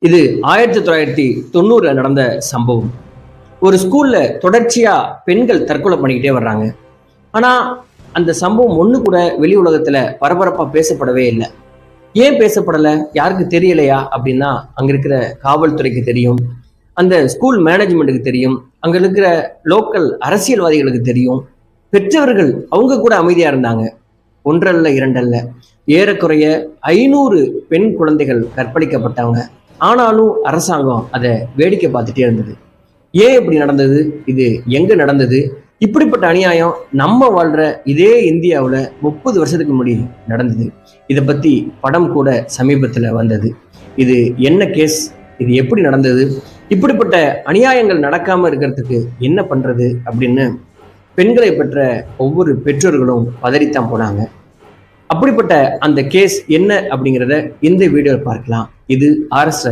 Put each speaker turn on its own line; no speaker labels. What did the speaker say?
இது 1990 நடந்த சம்பவம். ஒரு ஸ்கூல்ல தொடர்ச்சியா பெண்கள் தற்கொலை பண்ணிக்கிட்டே வர்றாங்க. ஆனா அந்த சம்பவம் ஒண்ணு கூட வெளி உலகத்துல பரபரப்பா பேசப்படவே இல்லை. ஏன் பேசப்படல? யாருக்கு தெரியலையா அப்படின்னா, அங்க இருக்கிற காவல்துறைக்கு தெரியும், அந்த ஸ்கூல் மேனேஜ்மெண்ட்டுக்கு தெரியும், அங்க இருக்கிற லோக்கல் அரசியல்வாதிகளுக்கு தெரியும், பெற்றவர்கள் அவங்க கூட அமைதியா இருந்தாங்க. ஒன்றல்ல இரண்டல்ல, ஏறக்குறைய 500 பெண் குழந்தைகள் கற்பழிக்கப்பட்டாங்க. ஆனாலும் அரசாங்கம் அதை வேடிக்கை பார்த்துட்டே இருந்தது. ஏன் இப்படி நடந்தது? இது எங்க நடந்தது? இப்படிப்பட்ட அநியாயம் நம்ம வாழ்ற இதே இந்தியாவில் 30 வருஷத்துக்கு முன்னாடி நடந்தது. இதை பத்தி படம் கூட சமீபத்தில் வந்தது. இது என்ன கேஸ்? இது எப்படி நடந்தது? இப்படிப்பட்ட அநியாயங்கள் நடக்காம இருக்கிறதுக்கு என்ன பண்றது அப்படின்னு பெண்களை பெற்ற ஒவ்வொரு பெற்றோர்களும் பதறித்தான் போனாங்க. அப்படிப்பட்ட அந்த கேஸ் என்ன அப்படிங்கிறத இந்த வீடியோவில் பார்க்கலாம். இது RS ராஜா.